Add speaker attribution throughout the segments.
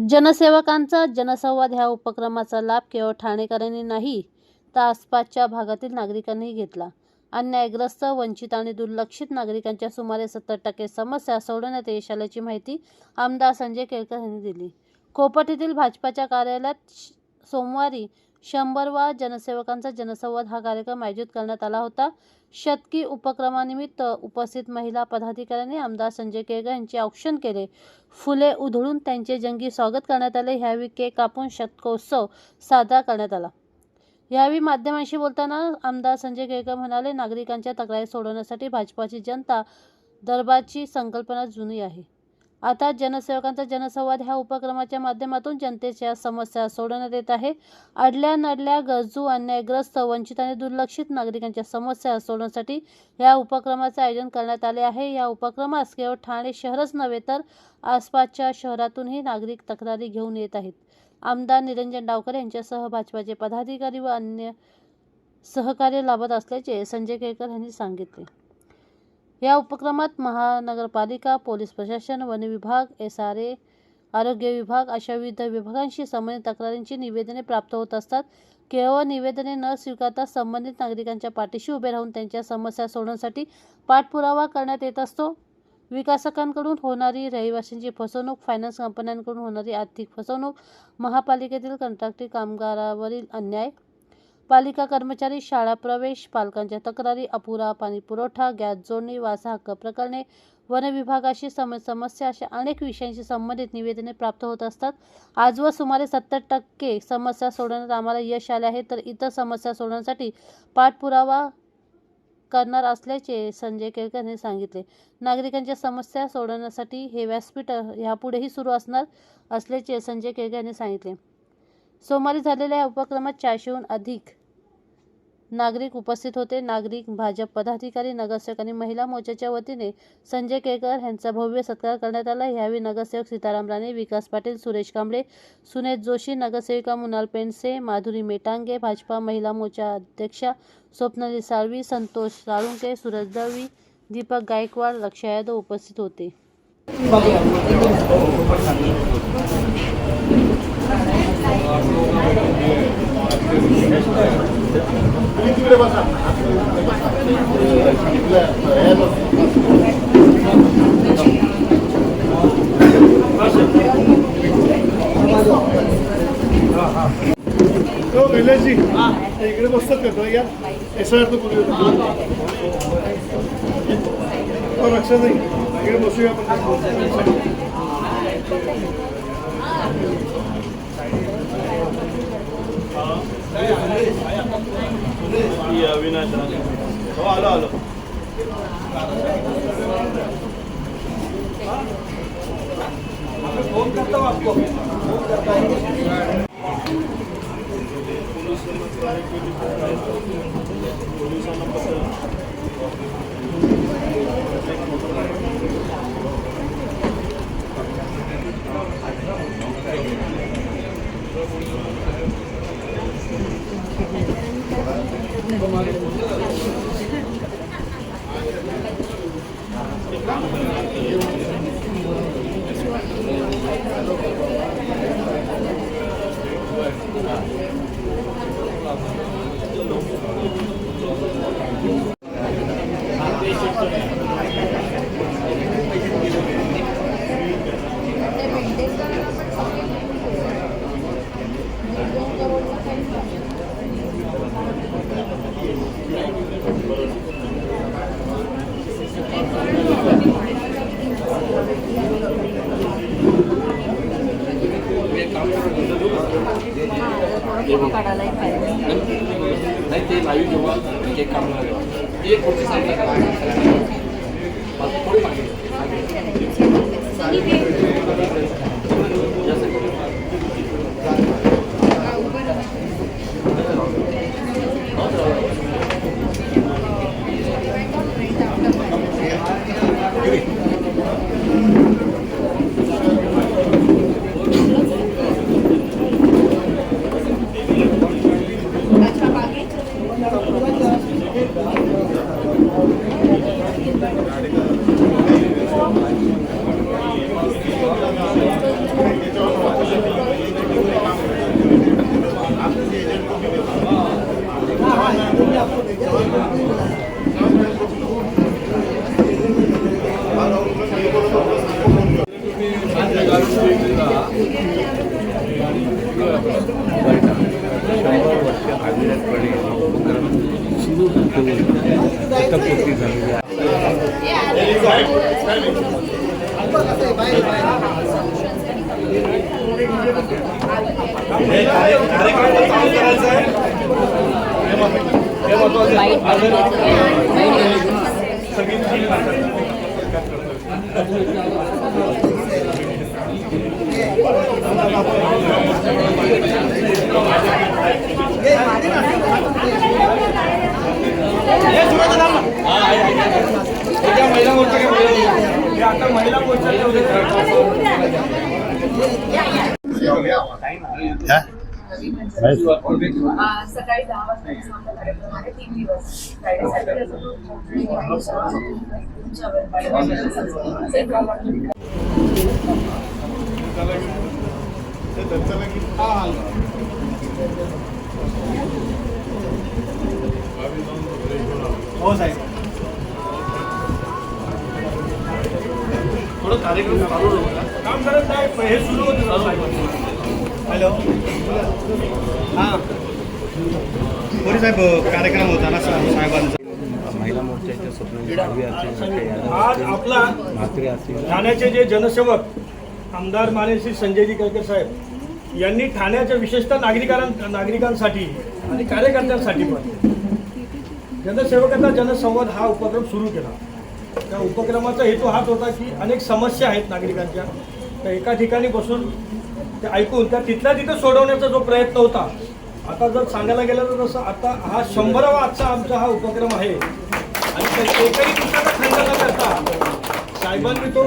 Speaker 1: जनसेवकांचा जनसंवाद ह्या उपक्रमाचा लाभ केवळ ठाणेकरांनी नाही तर आसपासच्या भागातील नागरिकांनीही घेतला. अन्यायग्रस्त, वंचित आणि दुर्लक्षित नागरिकांच्या सुमारे 70% समस्या सोडवण्यात यश आल्याची माहिती आमदार संजय केळकर यांनी दिली. कोपट भाजपाच्या कार्यालयात सोमवारी 100वा जनसेवकांचा जनसंवाद हा कार्यक्रम आयोजित करण्यात आला होता. शतकी उपक्रमानिमित्त उपस्थित महिला पदाधिकाऱ्यांनी आमदार संजय केळकर यांचे औक्षण केले. फुले उधळून त्यांचे जंगी स्वागत करण्यात आले. ह्यावेळी केक कापून शतकोत्सव साजरा करण्यात आला. यावेळी माध्यमांशी बोलताना आमदार संजय केळकर म्हणाले, नागरिकांच्या तक्रारी सोडवण्यासाठी भाजपाची जनता दरबारची संकल्पना जुनी आहे. आता जनसेवकांचा जनसंवाद ह्या उपक्रमाच्या माध्यमातून जनतेच्या समस्या सोडवण्यात येत आहे. अडल्या नडल्या, गरजू, अन्यायग्रस्त, वंचित आणि दुर्लक्षित नागरिकांच्या समस्या सोडवण्यासाठी या उपक्रमाचे आयोजन करण्यात आले आहे. या उपक्रमास केवळ ठाणे शहरच नव्हे तर आसपासच्या शहरातूनही नागरिक तक्रारी घेऊन येत आहेत. आमदार निरंजन डावकर यांच्यासह भाजपाचे पदाधिकारी व अन्य सहकार्य लाभत असल्याचे संजय केळकर यांनी सांगितले. या उपक्रमात महानगरपालिका, पोलीस प्रशासन, वन विभाग, SRA, आरोग्य विभाग अशा विविध विभागांशी संबंधित तक्रारींची निवेदने प्राप्त होत असतात. केवळ निवेदने न स्वीकारता संबंधित नागरिकांच्या पाठीशी उभे राहून त्यांच्या समस्या सोडवण्यासाठी पाठपुरावा करण्यात येत असतो. विकासकांकडून होणारी रहिवाशांची फसवणूक, फायनान्स कंपन्यांकडून होणारी आर्थिक फसवणूक, महापालिकेतील कंत्राटी कामगारावरील अन्याय, पालिका कर्मचारी, शाळा प्रवेश, पालकांच्या तक्रारी, अपुरा पाणी पुरवठा, गॅस जोडणी, वारसा हक्क प्रकरणे, वन विभागाशी समस्या अशा अनेक विषयांशी संबंधित निवेदने प्राप्त होत असतात. आजवर सुमारे 70% समस्या सोडवण्यात आम्हाला यश आले आहे, तर इतर समस्या सोडवण्यासाठी पाठपुरावा करणार असल्याचे संजय केळकर यांनी सांगितले. नागरिकांच्या समस्या सोडवण्यासाठी हे व्यासपीठ यापुढेही सुरू असणार असल्याचे संजय केळकर यांनी सांगितले. सोमवारी झालेल्या या उपक्रमात 400हून अधिक नागरिक उपस्थित होते. नागरिक, भाजप पदाधिकारी, नगरसेवक आणि महिला मोर्चाच्या वतीने संजय केळकर यांचा भव्य सत्कार करण्यात आला. यावेळी नगरसेवक सीताराम राणे, विकास पाटील, सुरेश कांबळे, सुनेत जोशी, नगरसेविका मुनाल पेंडसे, माधुरी मेटांगे, भाजपा महिला मोर्चा अध्यक्षा स्वप्नाली साळवी, संतोष साळुंके, सूरज दळवी, दीपक गायकवाड, रक्षा यादव उपस्थित होते.
Speaker 2: इकडे बसतात का या SR लक्षात नाही. इकडे बसूया अविनाश आलो आलो. फोन करता हूँ आपको.
Speaker 3: नाही ते लाईव्ह जेव्हा केक कापला एक गोष्टी सांगतात थोडी मागे
Speaker 2: Gracias.
Speaker 4: अटकपूर्ती झालेली आहे.
Speaker 5: सकाळी 10 वाजता कार्यक्रम आहे 3 दिवस फ्रायडे सॅटर्डे
Speaker 2: हो साहेब थोडं कार्यक्रम चालू होता काम करत नाही हे सुरू होतं. हॅलो हां कोणी साहेब कार्यक्रम होता ना साहेबांचा
Speaker 4: महिला मोर्चाच्या स्वप्न
Speaker 2: आज आपला
Speaker 4: म्हात्रे असतील
Speaker 2: ठाण्याचे जे जनसेवक आमदार माननीय श्री संजयजी केळकर साहेब यांनी ठाण्याच्या विशेषतः नागरिकांसाठी आणि कार्यकर्त्यांसाठी पण जनसेवकाचा जनसंवाद हा उपक्रम सुरू केला. त्या उपक्रमाचा हेतू हाच होता की अनेक समस्या आहेत नागरिकांच्या त्या एका ठिकाणी बसून ते ऐकून त्या तिथल्या तिथं सोडवण्याचा जो प्रयत्न होता. आता जर सांगायला गेलं तर तसं आता हा 100वा आजचा आमचा हा उपक्रम आहे आणि एकही दिवसाचा खंड न करता साहेबांनी तो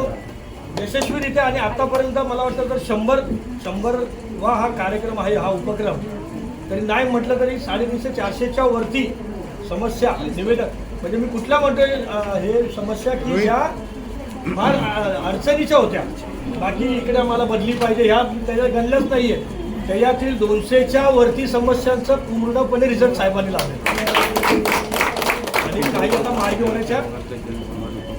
Speaker 2: यशस्वीरित्या आणि आतापर्यंत मला वाटतं तर 100वा हा कार्यक्रम आहे हा उपक्रम तरी नाही म्हटलं तरी 350-400च्या वरती समस्या निवेदन म्हणजे मी कुठल्या म्हणतोय हे समस्या की ज्या फार अडचणीच्या होत्या बाकी इकडे मला बदली पाहिजे ह्या त्याच्या गणल्याच नाही आहे त्याच्यातील 200च्या वरती समस्यांचं पूर्णपणे रिझल्ट साहेबांनी लावले आणि काही आता मार्गी होण्याच्या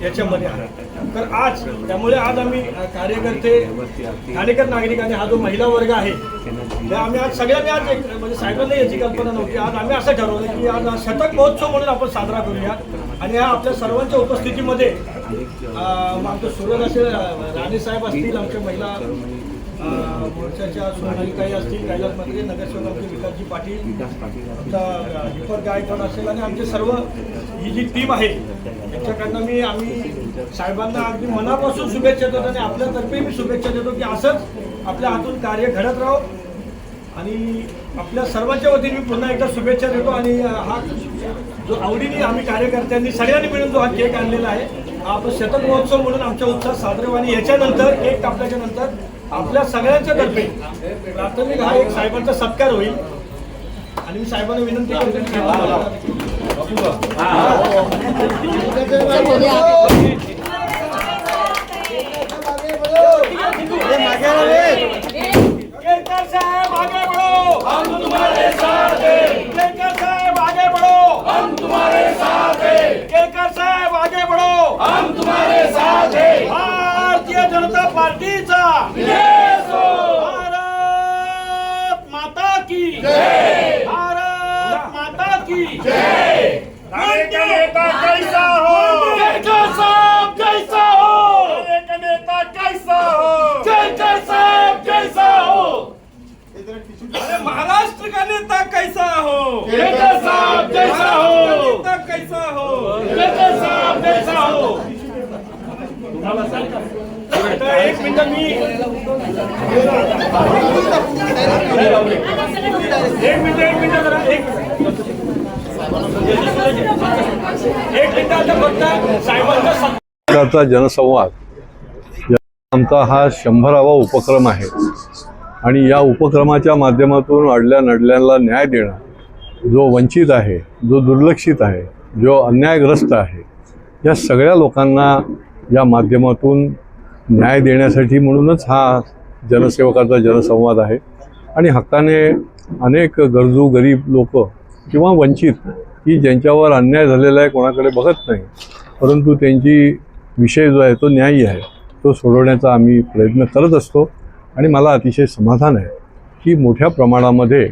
Speaker 2: याच्यामध्ये आहे. तर आज त्यामुळे आज आम्ही कार्यकर्ते ठाणेकर नागरिक आणि हा जो महिला वर्ग आहे आम्ही आज सगळ्यांनी आज एक म्हणजे साहेबांना याची कल्पना नव्हती. आज आम्ही असं ठरवलं की आज शतक महोत्सव म्हणून आपण साजरा करूया आणि ह्या आपल्या सर्वांच्या उपस्थितीमध्ये आमचं सुरज असेल राणेसाहेब असतील आमच्या महिला मोर्चाच्या सोनालीताई असतील कैलास मंत्री नगरसेवक आमचे विकासजी पाटील आमचा दीपक गायकवाड असेल आणि आमचे सर्व ही जी टीम आहे यांच्याकडनं आम्ही साहेबांना अगदी मनापासून शुभेच्छा देतो आणि आपल्यातर्फे मी शुभेच्छा देतो की असंच आपल्या हातून कार्य घडत राहो आणि आपल्या सर्वांच्या वतीने मी पुन्हा एकदा शुभेच्छा देतो. आणि हा जो आवडीने आम्ही कार्यकर्त्यांनी सगळ्यांनी मिळून जो हा केक आणलेला आहे हा आपण शतक महोत्सव म्हणून आमच्या उत्साहात साजरे आणि याच्यानंतर केक कापल्याच्या नंतर आपल्या सगळ्यांच्या तर्फे प्राथमिक हा एक साहेबांचा सत्कार होईल आणि मी साहेबांना विनंती केळकर साहेब आगे बढ़ो हम तुम्हारे साथ हैं. केळकर साहेब आगे बढ़ो हम तुम्हारे साथ हैं. केळकर साहेब आगे बढ़ो हम तुम्हारे साथ हैं. भारतीय जनता पार्टीचा भारत माता की जय. भारत माता की जय. का नेता कैसा हो केळकर साहब कैसा हो का नेता कैसा हो केळकर साहब कैसा हो. अरे महाराष्ट्र का नेता कैसा हो केळकर साहब कैसा हो नेता कैसा हो केळकर साहब कैसा हो. एक मिनिट मी एक मिनिट जरा एक मिनिट आता फक्त साहेबांचा
Speaker 6: जनसंवाद आमचा हा 100वा उपक्रम आहे आणि या उपक्रमाच्या माध्यमातून अडल्या नडल्यांना न्याय देणं जो वंचित आहे जो दुर्लक्षित आहे जो अन्यायग्रस्त आहे या सगळ्या लोकांना या माध्यमातून न्याय देण्यासाठी म्हणूनच हा जनसेवकाचा जनसंवाद आहे. आणि हक्काने अनेक गरजू गरीब लोक किंवा वंचित की ज्यांच्यावर अन्याय झालेला आहे कोणाकडे बघत नाही परंतु त्यांची विषय जो आहे तो न्यायी आहे तो सोडवण्याचा आम्ही प्रयत्न करत असतो. आणि मला अतिशय समाधान आहे की मोठ्या प्रमाणामध्ये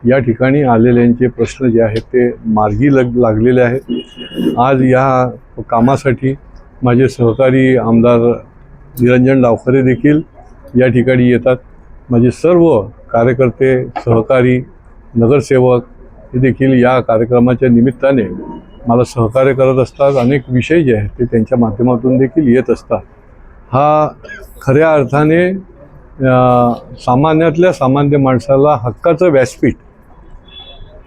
Speaker 6: या ठिकाणी आलेल्यांचे प्रश्न जे आहेत ते मार्गी लागलेले आहेत. आज या कामासाठी माझे सहकारी आमदार निरंजन डावखरे देखील या ठिकाणी येतात. माझे सर्व कार्यकर्ते, सहकारी, नगरसेवक हे देखील या कार्यक्रमाच्या निमित्ताने मला सहकार्य करत असतात. अनेक विषय जे आहेत ते त्यांच्या माध्यमातून देखील येत असतात. हा खऱ्या अर्थाने सामान्यातल्या सामान्य माणसाला हक्काचं व्यासपीठ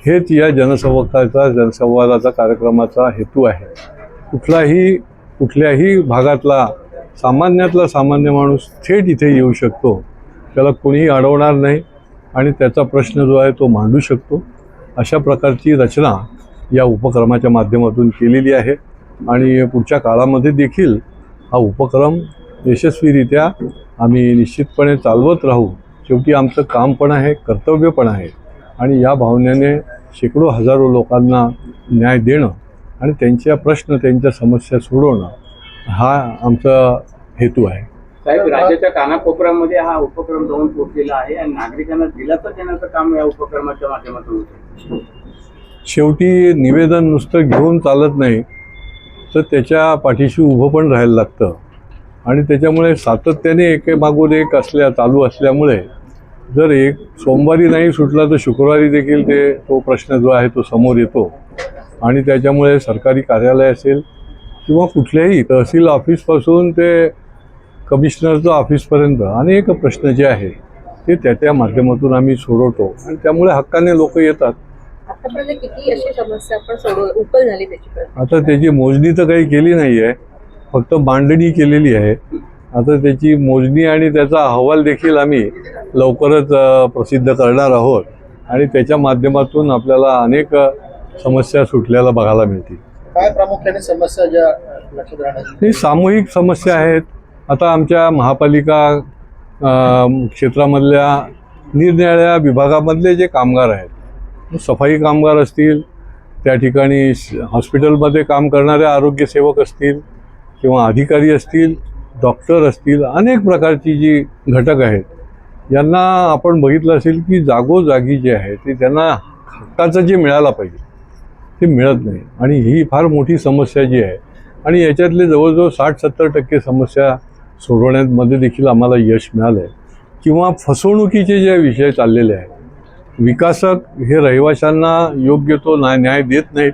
Speaker 6: हेच या जनसंवादाचा कार्यक्रमाचा हेतू आहे. कुठल्याही भागातला सामान्यातला सामान्य माणूस थेट इथे येऊ शकतो. त्याला कोणीही अडवणार नाही आणि त्याचा प्रश्न जो आहे तो मांडू शकतो. अशा प्रकारची रचना या उपक्रमाच्या माध्यमातून केलेली आहे आणि पुढच्या काळामध्ये देखील हा उपक्रम यशस्वीरित्या आम्ही निश्चितपणे चालवत राहू. शेवटी आमचं काम पण आहे, कर्तव्य पण आहे आणि या भावनेने शेकडो हजारो लोकांना न्याय देणं आणि त्यांच्या प्रश्न, त्यांच्या समस्या सोडवणं हा आमचा हेतू आहे.
Speaker 7: साहेब, राज्याच्या कानाकोपऱ्यामध्ये हा उपक्रम जाऊन पोहोचलेला आहे आणि नागरिकांना दिलासा देण्याचं काम या उपक्रमाच्या माध्यमातून होते.
Speaker 6: शेवटी निवेदन नुसतं घेऊन चालत नाही, तर त्याच्या पाठीशी उभं पण राहायला लागतं आणि त्याच्यामुळे सातत्याने एकेमागून एक चालू असल्यामुळे जर एक सोमवारी नाही सुटला तर शुक्रवारी देखील तो प्रश्न जो आहे तो समोर येतो आणि त्याच्यामुळे सरकारी कार्यालय असेल किंवा कुठल्याही तहसील ऑफिसपासून ते कमिशनरचं ऑफिसपर्यंत अनेक प्रश्न जे आहे ते त्या माध्यमातून आम्ही सोडवतो आणि त्यामुळे हक्काने लोक येतात.
Speaker 5: आतापर्यंत किती अशी समस्या आपण उकल झाली त्याची?
Speaker 6: आता त्याची मोजणी तर काही केली नाही आहे, फक्त मांडणी केलेली आहे. आता त्याची मोजणी आणि त्याचा अहवाल देखील आम्ही लवकरच प्रसिद्ध करणार आहोत आणि त्याच्या माध्यमातून आपल्याला अनेक समस्या सुटल्याला बघायला मिळतील.
Speaker 7: काय प्रामुख्याने समस्या ज्या लक्षात राहणार?
Speaker 6: ही सामूहिक समस्या आहेत. आता आमच्या महापालिका क्षेत्रामधल्या निरनिराळ्या विभागामधले जे कामगार आहेत, सफाई कामगार असतील, त्या ठिकाणी हॉस्पिटलमध्ये काम करणारे आरोग्यसेवक असतील किंवा अधिकारी असतील, डॉक्टर असतील, अनेक प्रकारची जी घटक आहेत, यांना आपण बघितलं असेल की जागोजागी जे आहे ते त्यांना हक्काचं जे मिळायला पाहिजे ते मिळत नाही आणि ही फार मोठी समस्या जी आहे आणि याच्यातले जवळजवळ 60-70% समस्या सोडवण्यामध्ये देखील आम्हाला यश मिळालं आहे. किंवा फसवणुकीचे जे विषय चाललेले आहेत, विकासक हे रहिवाशांना योग्य तो न्याय देत नाहीत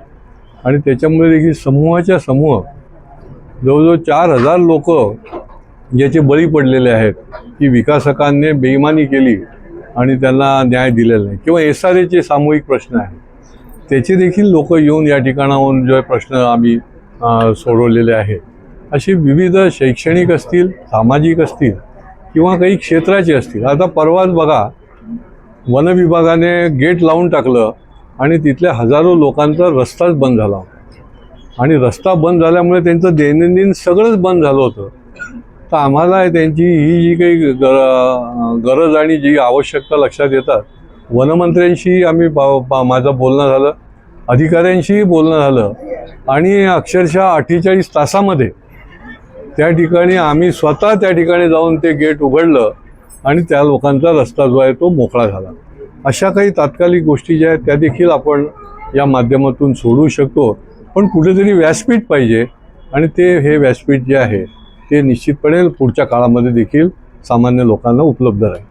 Speaker 6: आणि त्याच्यामुळे देखील समूहाच्या समूह जवळजवळ 4000 लोक याचे बळी पडलेले आहेत की विकासकांनी बेईमानी केली आणि त्यांना न्याय दिलेला नाही. किंवा SRAचे सामूहिक प्रश्न आहेत, त्याचे देखील लोक येऊन या ठिकाणाहून जे प्रश्न आम्ही सोडवलेले आहेत. अशी विविध शैक्षणिक असतील, सामाजिक असतील किंवा काही क्षेत्राचे असतील. आता परवाच बघा, वन विभागाने गेट लावून टाकलं आणि तिथल्या हजारो लोकांचा रस्ताच बंद झाला आणि रस्ता बंद झाल्यामुळे त्यांचं दैनंदिन सगळंच बंद झालं होतं. तर आम्हाला त्यांची ही जी काही गरज आणि जी आवश्यकता लक्षात येतात, वनमंत्र्यांशी आम्ही माझं बोलणं झालं, अधिकाऱ्यांशीही बोलणं झालं आणि अक्षरशः 48 तासामध्ये त्या ठिकाणी आम्ही स्वतः त्या ठिकाणी जाऊन ते गेट उघडलं आणि त्या लोकांचा रस्ता जो आहे तो मोकळा झाला. अशा काही तात्कालिक गोष्टी ज्या आहेत त्या देखील आपण या माध्यमातून सोडवू शकतो. पण कुठेतरी व्यासपीठ पाहिजे आणि हे व्यासपीठ जे आहे ते निश्चितपणे पुढच्या काळामध्ये देखील सामान्य लोकांना उपलब्ध राहील.